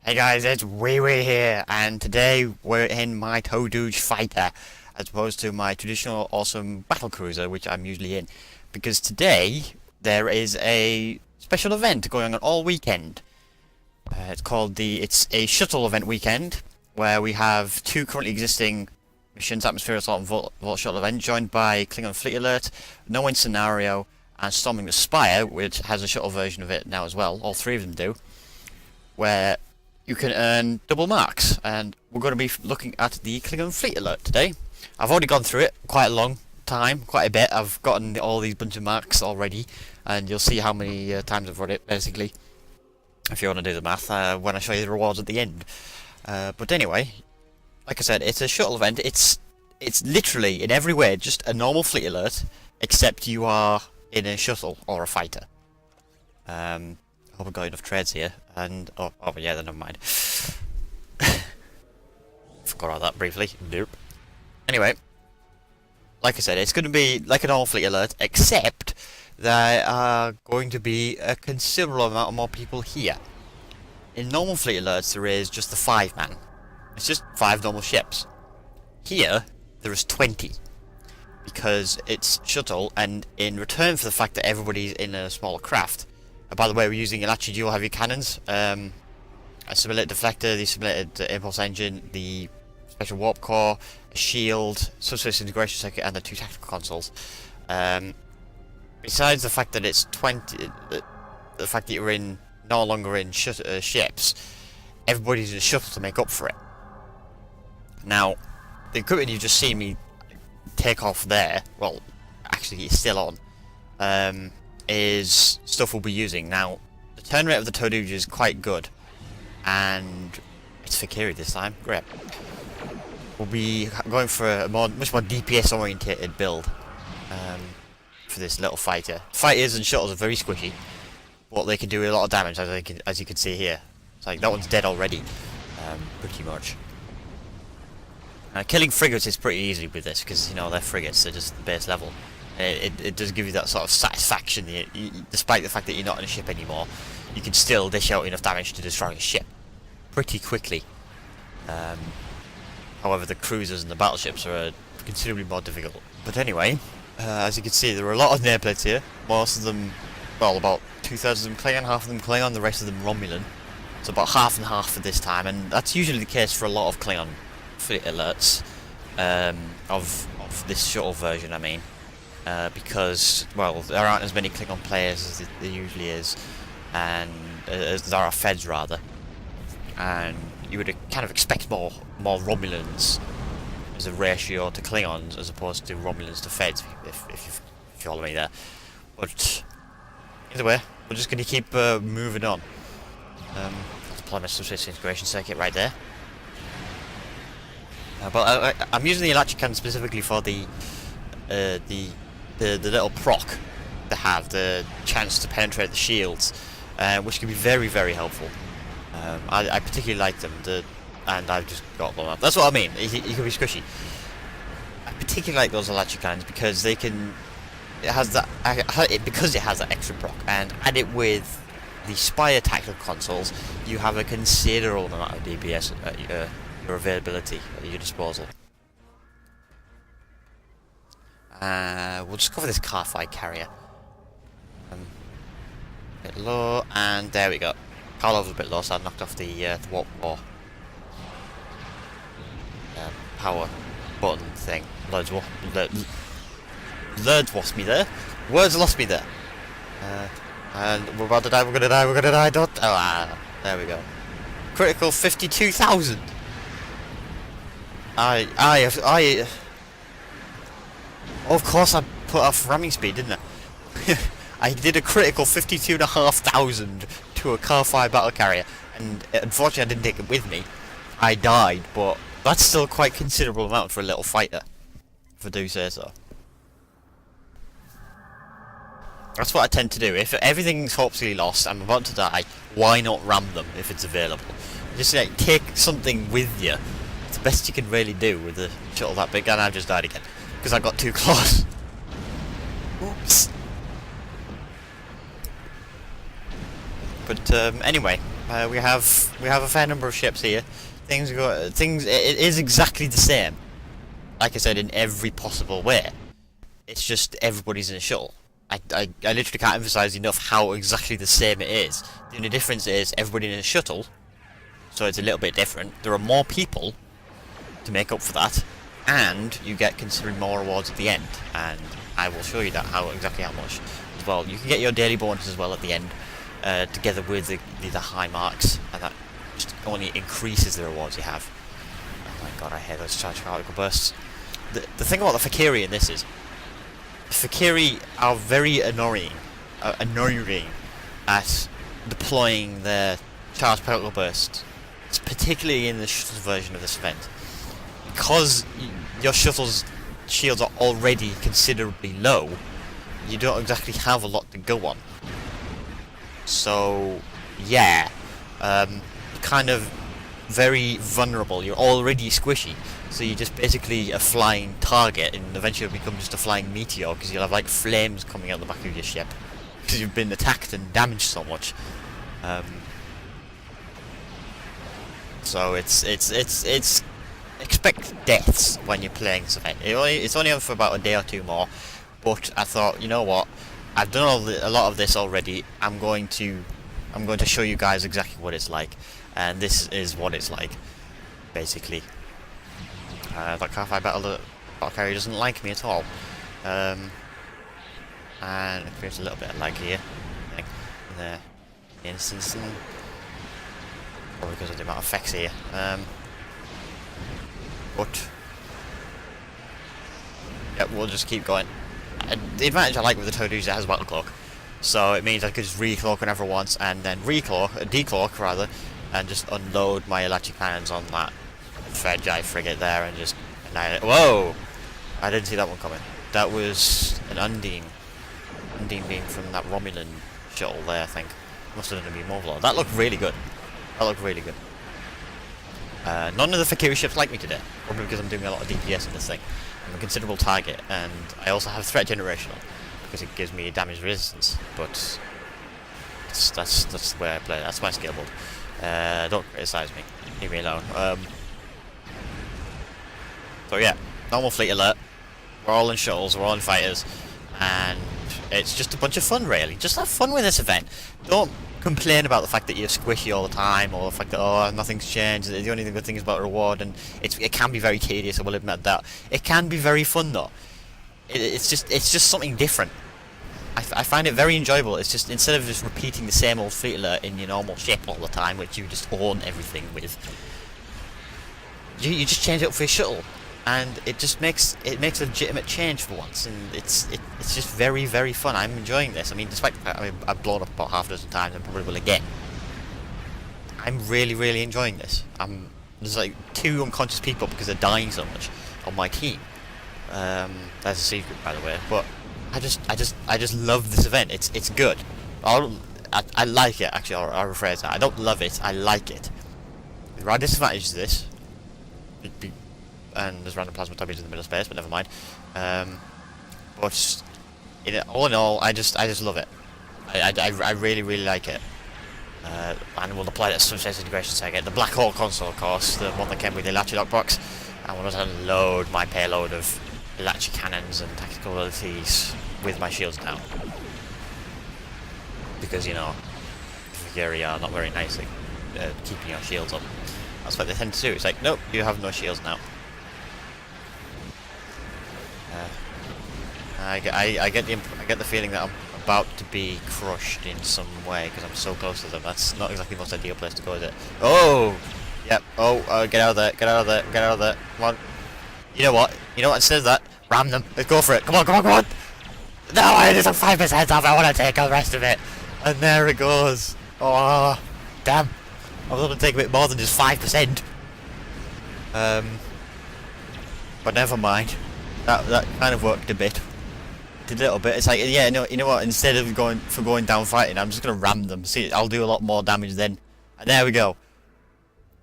Hey guys, it's Wee here, and today we're in my Toadooge fighter, as opposed to my traditional awesome battle cruiser, which I'm usually in. Because today, there is a special event going on all weekend. It's a Shuttle Event weekend, where we have two currently existing missions, Atmosphere Assault and Vault Shuttle Event, joined by Klingon Fleet Alert, No Win Scenario, and Storming the Spire, which has a shuttle version of it now as well. All three of them do. Where you can earn double marks, and we're going to be looking at the Klingon Fleet Alert today. I've already gone through it quite a long time, quite a bit. I've gotten all these bunch of marks already, and you'll see how many times I've run it, basically, if you want to do the math, when I show you the rewards at the end. But anyway, like I said, it's a shuttle event. It's literally, in every way, just a normal Fleet Alert, except you are in a shuttle or a fighter. I hope I've got enough trades here, and oh yeah, then never mind. Forgot about that briefly. Nope. Anyway, like I said, it's going to be like an all Fleet Alert, except there are going to be a considerable amount of more people here. In normal Fleet Alerts, there is just the 5-man. It's just 5 normal ships. Here, there is 20. Because it's shuttle, and in return for the fact that everybody's in a smaller craft. By the way, we're using Elachi dual heavy cannons, a simulated deflector, the simulated impulse engine, the special warp core, a shield, subspace integration circuit, and the 2 tactical consoles. Besides the fact that it's 20, the fact that you're no longer in ships, everybody's in a shuttle to make up for it. Now, the equipment you've just seen me take off there, well, actually it's still on, is stuff we'll be using. Now, the turn rate of the Toadooge is quite good, and it's for Kiri this time, great. We'll be going for a much more DPS orientated build for this little fighter. Fighters and shuttles are very squishy, but they can do a lot of damage, as you can see here. It's like, that one's dead already, pretty much. Killing frigates is pretty easy with this, because, you know, they're frigates, they're just the base level. It does give you that sort of satisfaction, despite the fact that you're not in a ship anymore, you can still dish out enough damage to destroy a ship pretty quickly. However, the cruisers and the battleships are considerably more difficult. But anyway, as you can see, there are a lot of nameplates here. Most of them, well, about 2/3 of them Klingon, half of them Klingon, the rest of them Romulan. So about half and half for this time, and that's usually the case for a lot of Klingon Fleet Alerts, of this shuttle version, I mean. Because, well, there aren't as many Klingon players as there usually is, and as there are Feds, rather. And you would kind of expect more Romulans as a ratio to Klingons as opposed to Romulans to Feds, if you follow me there. But either way, we're just going to keep moving on. Deploy my subspace integration circuit right there. But I'm using the electric cannon specifically for the little proc they have, the chance to penetrate the shields, which can be very, very helpful. I particularly like them, and I've just got blown up. That's what I mean, he can be squishy. I particularly like those electric cannons because because it has that extra proc, and add it with the Spire tactical consoles, you have a considerable amount of DPS at your availability at your disposal. We'll just cover this car fight carrier. A bit low, and there we go. Carlo's a bit low, so I knocked off the warp core power button thing. Words lost me there. Words lost me there. And we're about to die. We're gonna die. Don't. There we go. Critical 52,000. Of course I put off ramming speed, didn't I? I did a critical 52,500 to a car fire battle carrier, and unfortunately I didn't take it with me. I died, but that's still quite considerable amount for a little fighter, if I do say so. That's what I tend to do. If everything's hopefully lost, I'm about to die, why not ram them if it's available? Just like, take something with you. It's the best you can really do with a shuttle that big, and I've just died again. Because I got too close. Oops. But anyway, We have a fair number of ships here. It is exactly the same. Like I said, in every possible way. It's just everybody's in a shuttle. I literally can't emphasize enough how exactly the same it is. The only difference is everybody in a shuttle, so it's a little bit different. There are more people to make up for that, and you get considerably more rewards at the end. And I will show you that exactly how much as well. You can get your daily bonus as well at the end, together with the high marks, and that just only increases the rewards you have. Oh my god, I hate those charge particle bursts. The thing about the Fakiri in this is, Fakiri are very annoying at deploying their charged particle burst, particularly in the shuttle version of this event, because your shuttle's shields are already considerably low. You don't exactly have a lot to go on. So yeah, kind of very vulnerable. You're already squishy. So you're just basically a flying target, and eventually you'll become just a flying meteor, because you'll have like flames coming out the back of your ship because you've been attacked and damaged so much. So it's expect deaths when you're playing this event. It's only on for about a day or two more, but I thought, you know what? I've done a lot of this already. I'm going to show you guys exactly what it's like, and this is what it's like, basically. That Car-5 battle carrier doesn't like me at all. And it creates a little bit of lag here. In the instance. Probably because of the amount of effects here. But yeah, we'll just keep going. The advantage I like with the Toad is it has a battle cloak. So it means I could just recloak whenever I want, and then decloak rather, and just unload my electric cannons on that Fedjai frigate there and just annihilate. Whoa! I didn't see that one coming. That was an Undine beam from that Romulan shuttle there, I think. Must have done a beam overload. That looked really good. None of the Fakiri ships like me today, probably because I'm doing a lot of DPS in this thing. I'm a considerable target, and I also have threat generational because it gives me damage resistance. But that's the way I play. That's my skill build. Don't criticize me. Leave me alone. So yeah, normal fleet alert. We're all in shuttles, we're all in fighters, and it's just a bunch of fun, really. Just have fun with this event. Don't complain about the fact that you're squishy all the time, or the fact that, oh, nothing's changed. The only good thing is about reward, and it can be very tedious. I will admit that. It can be very fun though. It's just something different. I find it very enjoyable. It's just, instead of just repeating the same old fleet alert in your normal ship all the time, which you just own everything with, you just change it up for your shuttle. And it just makes a legitimate change for once, and it's just very, very fun. I'm enjoying this. I mean, despite the fact I've blown up about half a dozen times and probably will again, I'm really, really enjoying this. There's like 2 unconscious people because they're dying so much on my team. That's a secret, by the way. But I just love this event. It's good. I like it. Actually, I'll rephrase that. I don't love it. I like it. There are disadvantages to this. And there's random plasma torpedoes in the middle of space, but never mind. But all in all, I just love it. I really, really like it. And we'll apply that subspace integration second. The Black Hole console, of course, the one that came with the Elachi lockbox. And we'll just unload my payload of Elachi cannons and tactical abilities with my shields down. Because, you know, Fakiri are not very nice at keeping your shields up. That's what they tend to do. It's like, nope, you have no shields now. I get the feeling that I'm about to be crushed in some way because I'm so close to them. That's not exactly the most ideal place to go, is it? Oh! Yep. Oh, get out of there, get out of there, get out of there. Come on. You know what? Instead of that, ram them. Let's go for it. Come on, come on, come on! No, I just have 5% off. I want to take the rest of it. And there it goes. Oh, damn. I was going to take a bit more than just 5%. But never mind. That kind of worked a bit. Did a little bit. It's like, yeah, no, you know what? Instead of going down fighting, I'm just gonna ram them. See, I'll do a lot more damage then. And there we go.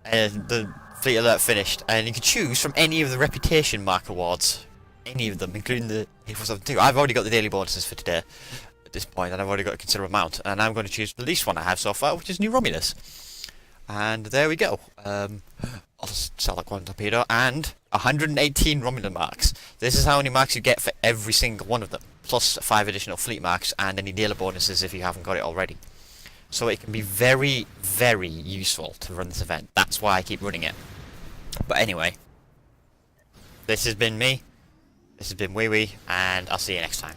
The fleet alert finished, and you can choose from any of the reputation mark awards, any of them, including the 8472. I've already got the daily bonuses for today at this point, and I've already got a considerable amount. And I'm going to choose the least one I have so far, which is New Romulus. And there we go. I'll just sell that one torpedo, and 118 Romulan marks. This is how many marks you get for every single one of them, plus 5 additional fleet marks and any dealer bonuses if you haven't got it already. So it can be very, very useful to run this event. That's why I keep running it. But anyway, this has been me, this has been Wee Wee, and I'll see you next time.